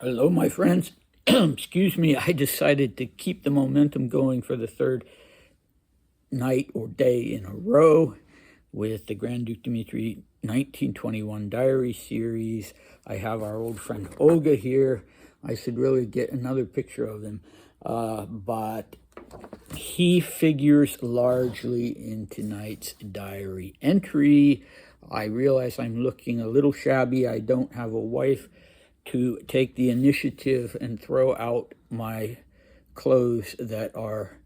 Hello, my friends. Excuse me, I decided to keep the momentum going for the third night or day in a row with the Grand Duke Dmitri 1921 diary series. I have our old friend Olga here. I should really get another picture of him, but he figures largely in tonight's diary entry. I realize I'm looking a little shabby. I don't have a wife to take the initiative and throw out my clothes that are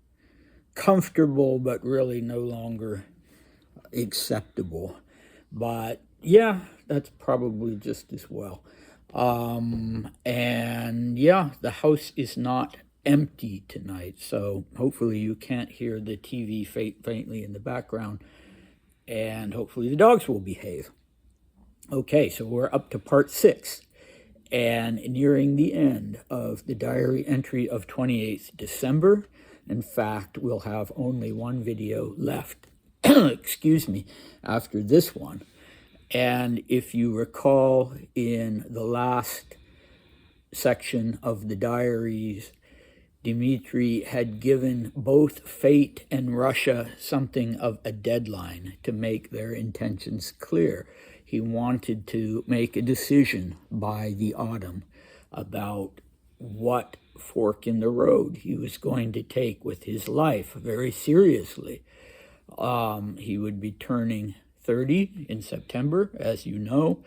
comfortable but really no longer acceptable. But yeah, that's probably just as well. And yeah, the house is not empty tonight, so hopefully you can't hear the TV faintly in the background, and hopefully the dogs will behave. Okay, so we're up to part 6 and nearing the end of the diary entry of 28th December. In fact, we'll have only one video left, excuse me, after this one. And if you recall, in the last section of the diaries, Dmitri had given both fate and Russia something of a deadline to make their intentions clear. He wanted to make a decision by the autumn about what fork in the road he was going to take with his life very seriously. He would be turning 30 in September, as you know,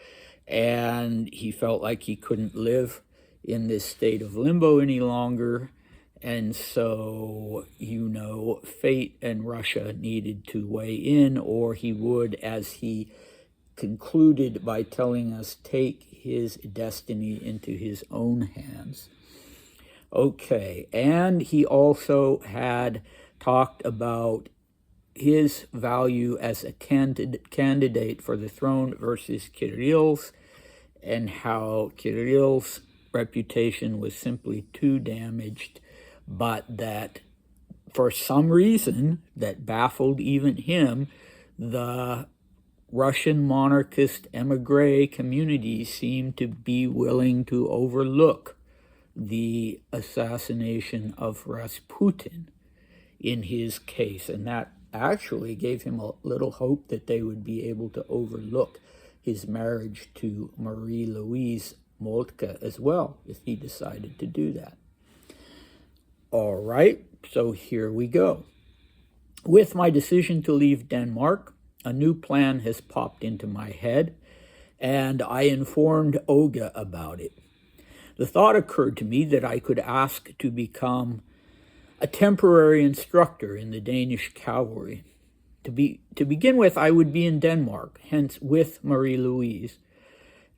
and he felt like he couldn't live in this state of limbo any longer. And so, fate and Russia needed to weigh in, or he would, as he concluded by telling us, take his destiny into his own hands. Okay, and he also had talked about his value as a candidate for the throne versus Kirill's, and how Kirill's reputation was simply too damaged, but that for some reason that baffled even him, the Russian monarchist emigre community seemed to be willing to overlook the assassination of Rasputin in his case. And that actually gave him a little hope that they would be able to overlook his marriage to Marie-Louise Moltke as well, if he decided to do that. All right, so here we go. With my decision to leave Denmark, a new plan has popped into my head, and I informed Olga about it. The thought occurred to me that I could ask to become a temporary instructor in the Danish cavalry. To begin with, I would be in Denmark, hence with Marie-Louise,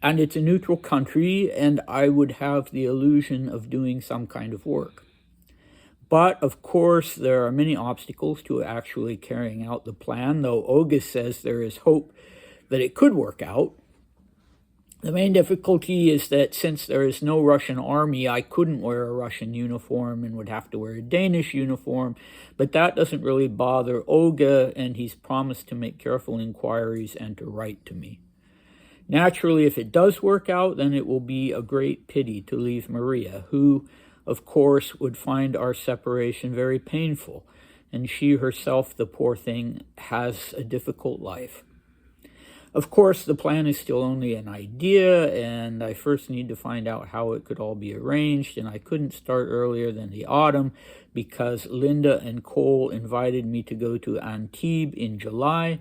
and it's a neutral country, and I would have the illusion of doing some kind of work. But, of course, there are many obstacles to actually carrying out the plan, though Olga says there is hope that it could work out. The main difficulty is that since there is no Russian army, I couldn't wear a Russian uniform and would have to wear a Danish uniform, but that doesn't really bother Olga, and he's promised to make careful inquiries and to write to me. Naturally, if it does work out, then it will be a great pity to leave Maria, who, of course, would find our separation very painful, and she herself, the poor thing, has a difficult life. Of course, the plan is still only an idea, and I first need to find out how it could all be arranged, and I couldn't start earlier than the autumn because Linda and Cole invited me to go to Antibes in July,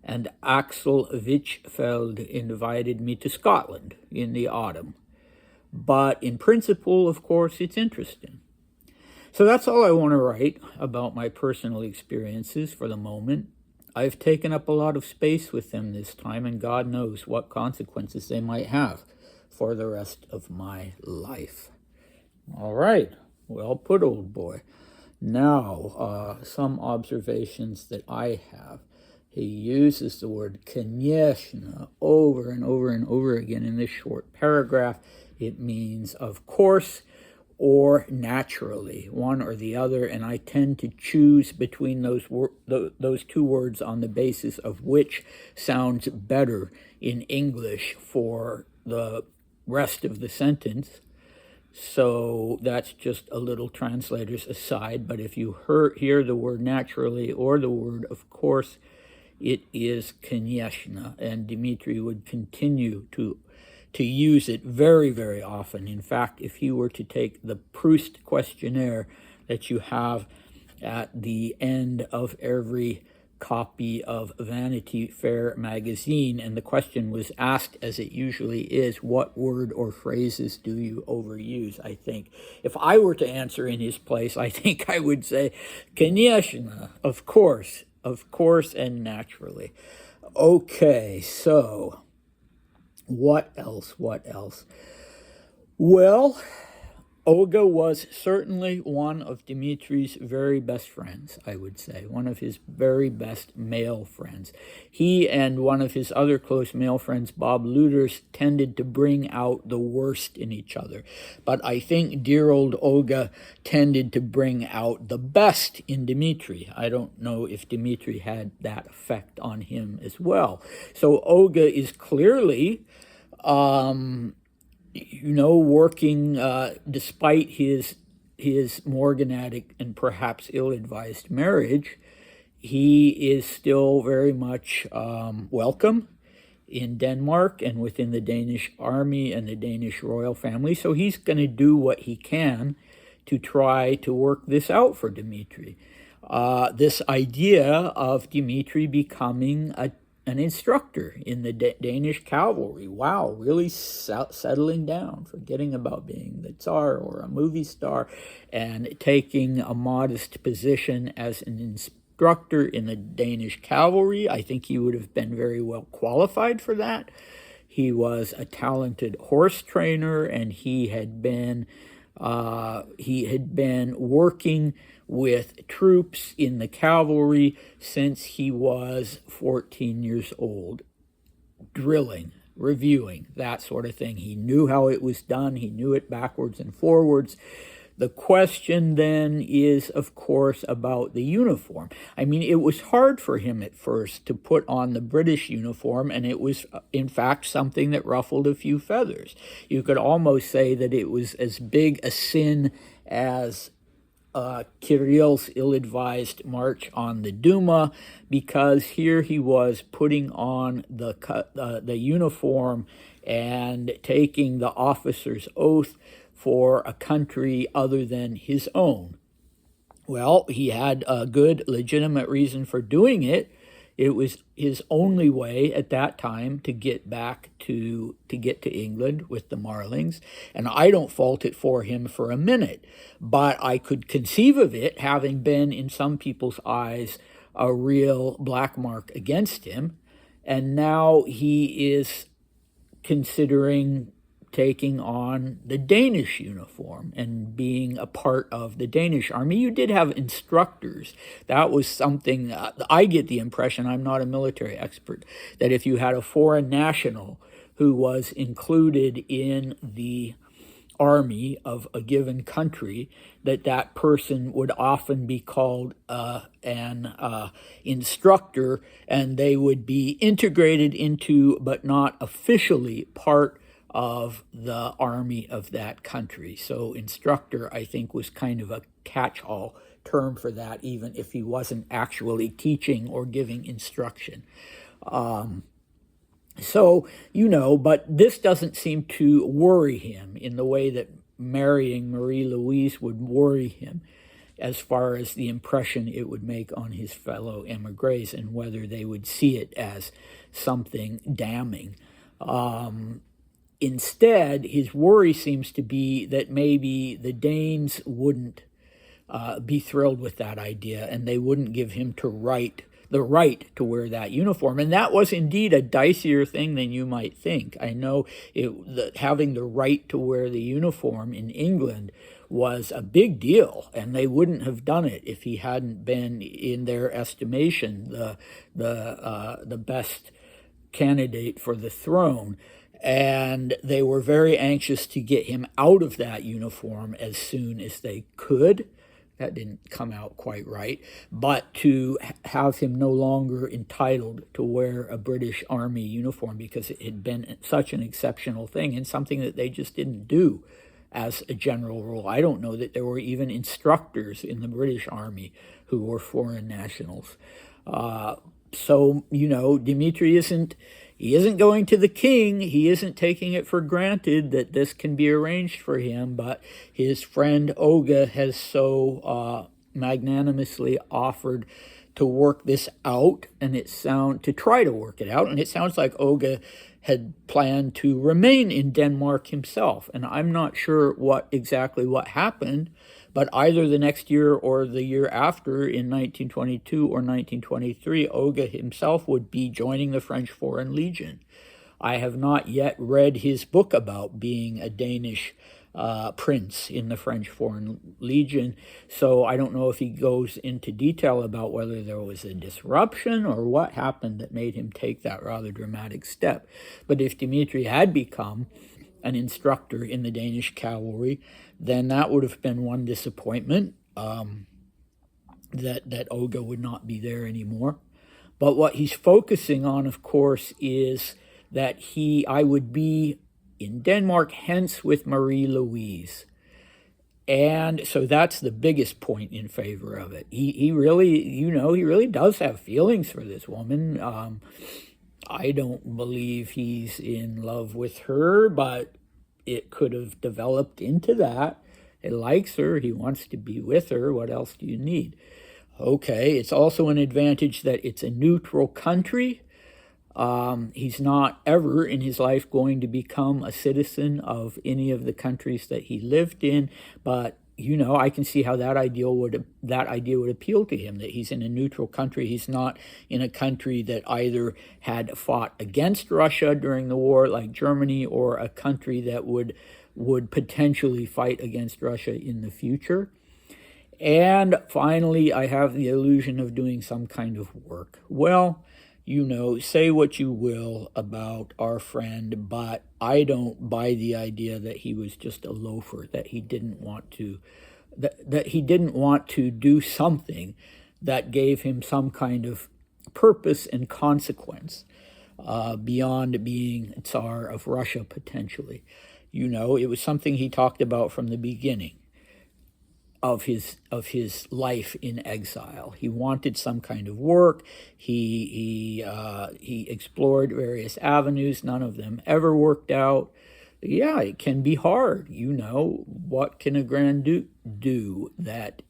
and Axel Wichfeld invited me to Scotland in the autumn. But in principle, of course, it's interesting. So that's all I want to write about my personal experiences for the moment. I've taken up a lot of space with them this time, and God knows what consequences they might have for the rest of my life. All right, well put, old boy. Now, some observations that I have. He uses the word конечно over and over and over again in this short paragraph. It means of course or naturally, one or the other, and I tend to choose between those two words on the basis of which sounds better in English for the rest of the sentence. So that's just a little translator's aside. But if you hear the word naturally or the word of course, it is Конечно, and Dmitri would continue to use it very, very often. In fact, if you were to take the Proust questionnaire that you have at the end of every copy of Vanity Fair magazine, and the question was asked, as it usually is, what word or phrases do you overuse? I think if I were to answer in his place, I think I would say Конечно, of course, and naturally. Okay, so what else? Well, Olga was certainly one of Dmitri's very best friends, I would say, one of his very best male friends. He and one of his other close male friends, Bob Luders, tended to bring out the worst in each other. But I think dear old Olga tended to bring out the best in Dmitri. I don't know if Dmitri had that effect on him as well. So Olga is clearly working despite his morganatic and perhaps ill-advised marriage, he is still very much welcome in Denmark and within the Danish army and the Danish royal family. So he's going to do what he can to try to work this out for Dmitri. This idea of Dmitri becoming an instructor in the Danish cavalry. Wow, really settling down, forgetting about being the Tsar or a movie star, and taking a modest position as an instructor in the Danish cavalry. I think he would have been very well qualified for that. He was a talented horse trainer, and he had been working with troops in the cavalry since he was 14 years old, drilling, reviewing, that sort of thing. He knew how it was done. He knew it backwards and forwards. The question then is, of course, about the uniform. I mean, it was hard for him at first to put on the British uniform, and it was, in fact, something that ruffled a few feathers. You could almost say that it was as big a sin as Kirill's ill-advised march on the Duma, because here he was putting on the uniform and taking the officer's oath for a country other than his own. Well, he had a good, legitimate reason for doing it. It was his only way at that time to get back to get to England with the Marlings, and I don't fault it for him for a minute, but I could conceive of it having been, in some people's eyes, a real black mark against him, and now he is considering taking on the Danish uniform and being a part of the Danish army. You did have instructors. That was something, I get the impression, I'm not a military expert, that if you had a foreign national who was included in the army of a given country, that person would often be called an instructor, and they would be integrated into, but not officially part of the army of that country. So instructor, I think, was kind of a catch-all term for that, even if he wasn't actually teaching or giving instruction. But this doesn't seem to worry him in the way that marrying Marie-Louise would worry him, as far as the impression it would make on his fellow emigres and whether they would see it as something damning. Instead, his worry seems to be that maybe the Danes wouldn't be thrilled with that idea, and they wouldn't give him the right to wear that uniform. And that was indeed a dicier thing than you might think. I know having the right to wear the uniform in England was a big deal, and they wouldn't have done it if he hadn't been, in their estimation, the best candidate for the throne. And they were very anxious to get him out of that uniform as soon as they could. That didn't come out quite right, but to have him no longer entitled to wear a British Army uniform, because it had been such an exceptional thing and something that they just didn't do as a general rule. I don't know that there were even instructors in the British Army who were foreign nationals. So, Dmitri isn't going to the king. He isn't taking it for granted that this can be arranged for him, but his friend Olga has so magnanimously offered to work this out, and to try to work it out, and it sounds like Olga had planned to remain in Denmark himself, and I'm not sure exactly what happened, but either the next year or the year after, in 1922 or 1923, Olga himself would be joining the French Foreign Legion. I have not yet read his book about being a Danish prince in the French Foreign Legion, so I don't know if he goes into detail about whether there was a disruption or what happened that made him take that rather dramatic step. But if Dmitri had become an instructor in the Danish cavalry, then that would have been one disappointment, that Olga would not be there anymore. But what he's focusing on, of course, is that I would be in Denmark, hence with Marie-Louise. And so that's the biggest point in favor of it. He really does have feelings for this woman. I don't believe he's in love with her, but it could have developed into that. He likes her. He wants to be with her. What else do you need? Okay, it's also an advantage that it's a neutral country. He's not ever in his life going to become a citizen of any of the countries that he lived in, but I can see how that idea would appeal to him, that he's in a neutral country. He's not in a country that either had fought against Russia during the war, like Germany, or a country that would potentially fight against Russia in the future. And finally, I have the illusion of doing some kind of work. Well, say what you will about our friend, but I don't buy the idea that he was just a loafer, that he didn't want to do something that gave him some kind of purpose and consequence beyond being Tsar of Russia, potentially. It was something he talked about from the beginning of his life in exile. He wanted some kind of work. He explored various avenues. None of them ever worked out. Yeah, it can be hard. What can a Grand Duke do that,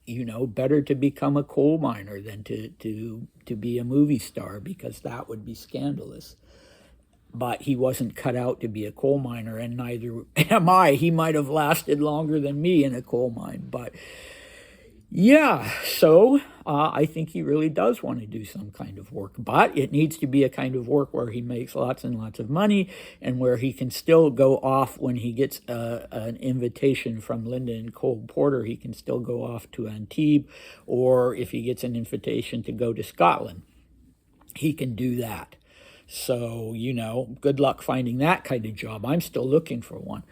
better to become a coal miner than to be a movie star, because that would be scandalous. But he wasn't cut out to be a coal miner, and neither am I. He might have lasted longer than me in a coal mine. But yeah, so I think he really does want to do some kind of work. But it needs to be a kind of work where he makes lots and lots of money, and where he can still go off when he gets an invitation from Linda and Cole Porter. He can still go off to Antibes, or if he gets an invitation to go to Scotland, he can do that. So, good luck finding that kind of job. I'm still looking for one.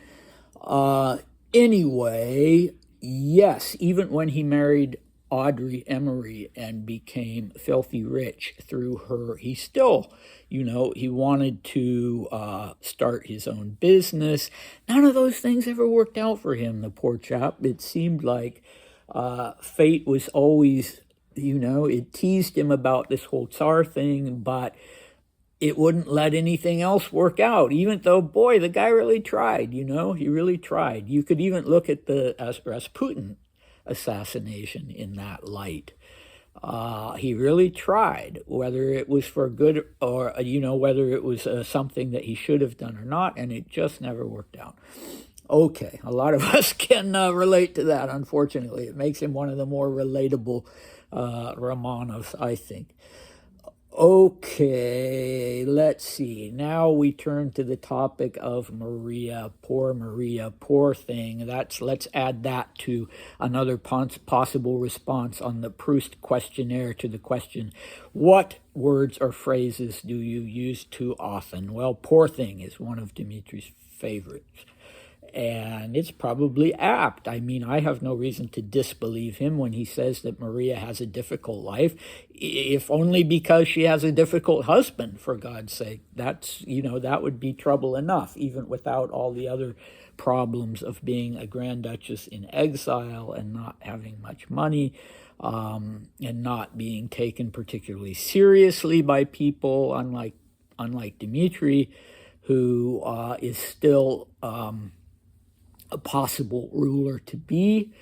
Anyway, yes, even when he married Audrey Emery and became filthy rich through her, he still, he wanted to start his own business. None of those things ever worked out for him, the poor chap. It seemed like fate was always, it teased him about this whole Tsar thing, but it wouldn't let anything else work out, even though, boy, the guy really tried, he really tried. You could even look at the Rasputin assassination in that light. He really tried, whether it was for good or, whether it was something that he should have done or not, and it just never worked out. Okay, a lot of us can relate to that, unfortunately. It makes him one of the more relatable Romanovs, I think. Okay, let's see. Now we turn to the topic of Maria, poor thing. Let's add that to another possible response on the Proust questionnaire to the question, what words or phrases do you use too often? Well, poor thing is one of Dmitri's favorites. And it's probably apt. I mean, I have no reason to disbelieve him when he says that Maria has a difficult life, if only because she has a difficult husband, for God's sake. That would be trouble enough, even without all the other problems of being a Grand Duchess in exile and not having much money, and not being taken particularly seriously by people, unlike Dmitri, who is still a possible ruler to be.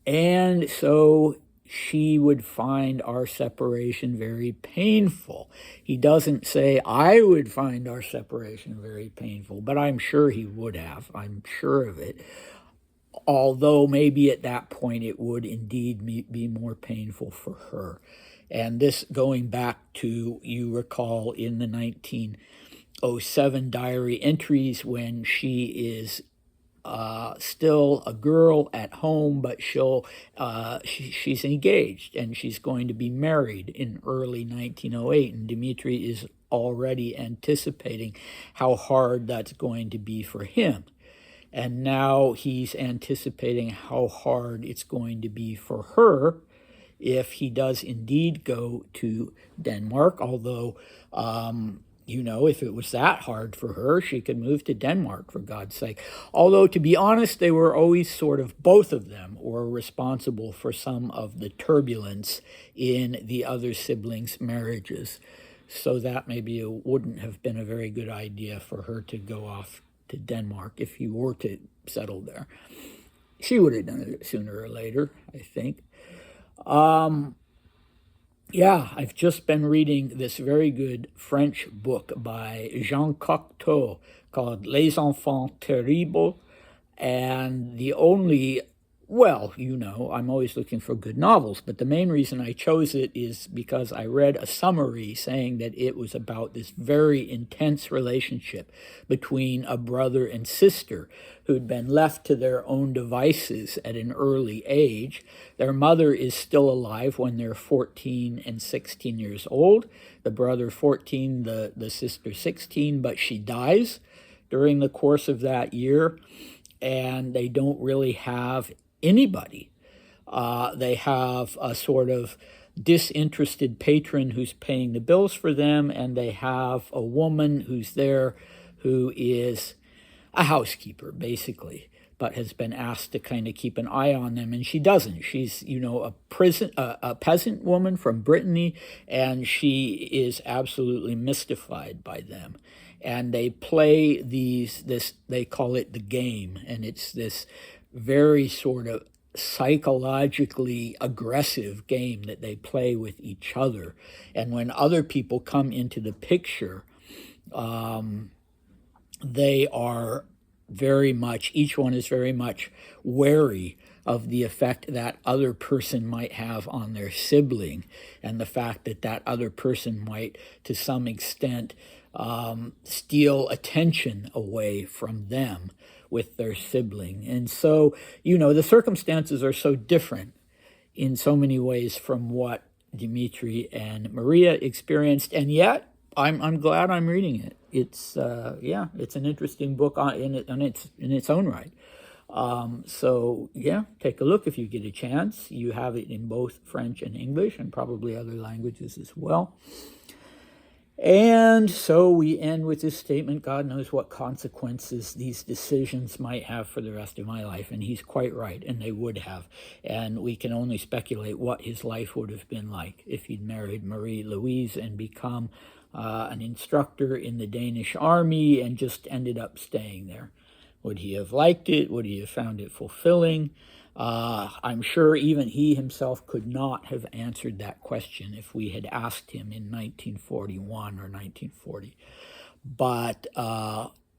And so she would find our separation very painful. He doesn't say, I would find our separation very painful, but I'm sure he would have. I'm sure of it. Although maybe at that point it would indeed be more painful for her. And this going back to, you recall, in the 1907 diary entries when she is still a girl at home, but she's engaged and she's going to be married in early 1908, and Dmitri is already anticipating how hard that's going to be for him. And now he's anticipating how hard it's going to be for her if he does indeed go to Denmark, although if it was that hard for her, she could move to Denmark, for God's sake. Although, to be honest, they were always sort of, both of them were responsible for some of the turbulence in the other siblings' marriages. So that maybe it wouldn't have been a very good idea for her to go off to Denmark if he were to settle there. She would have done it sooner or later, I think. Yeah, I've just been reading this very good French book by Jean Cocteau called Les Enfants Terribles, and I'm always looking for good novels, but the main reason I chose it is because I read a summary saying that it was about this very intense relationship between a brother and sister who'd been left to their own devices at an early age. Their mother is still alive when they're 14 and 16 years old. The brother 14, the sister 16, but she dies during the course of that year, and they don't really have anybody. They have a sort of disinterested patron who's paying the bills for them, and they have a woman who's there who is a housekeeper, basically, but has been asked to kind of keep an eye on them, and she doesn't. She's, a peasant woman from Brittany, and she is absolutely mystified by them. And they play they call it the game, and it's this very sort of psychologically aggressive game that they play with each other. And when other people come into the picture, they are each one is very much wary of the effect that other person might have on their sibling, and the fact that other person might, to some extent, steal attention away from them with their sibling. And so, the circumstances are so different in so many ways from what Dmitri and Maria experienced, and yet I'm glad I'm reading it. It's it's an interesting book in its own right. So take a look if you get a chance. You have it in both French and English, and probably other languages as well. And so we end with this statement: God knows what consequences these decisions might have for the rest of my life. And he's quite right, and they would have. And we can only speculate what his life would have been like if he'd married Marie Louise and become an instructor in the Danish army and just ended up staying there. Would he have liked it? Would he have found it fulfilling? I'm sure even he himself could not have answered that question if we had asked him in 1941 or 1940. But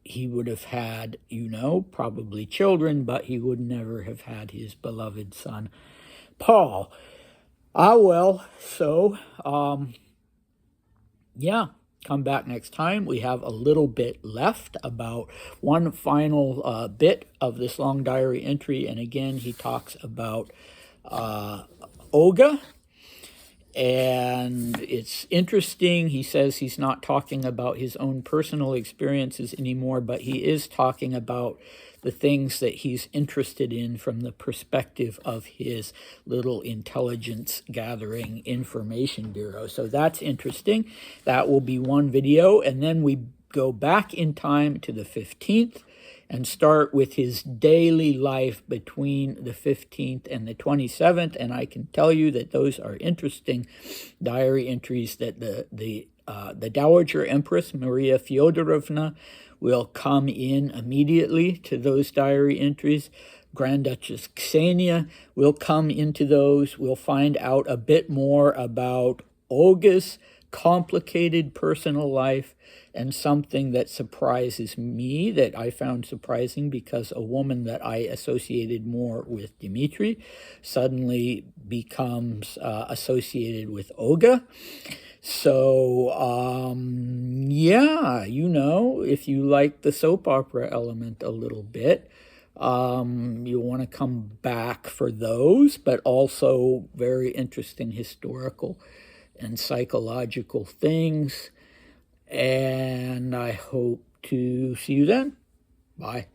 he would have had, probably children, but he would never have had his beloved son, Paul. Come back next time. We have a little bit left, about one final bit of this long diary entry. And again, he talks about Olga. And it's interesting. He says he's not talking about his own personal experiences anymore, but he is talking about the things that he's interested in from the perspective of his little intelligence gathering information bureau. So that's interesting. That will be one video. And then we go back in time to the 15th, and start with his daily life between the 15th and the 27th. And I can tell you that those are interesting diary entries that the Dowager Empress Maria Fyodorovna will come in immediately to those diary entries. Grand Duchess Ksenia will come into those. We'll find out a bit more about Olga's complicated personal life, and something that surprises me, that I found surprising because a woman that I associated more with Dmitri suddenly becomes associated with Olga. So, yeah, if you like the soap opera element a little bit, you want to come back for those, but also very interesting historical and psychological things. And I hope to see you then. Bye.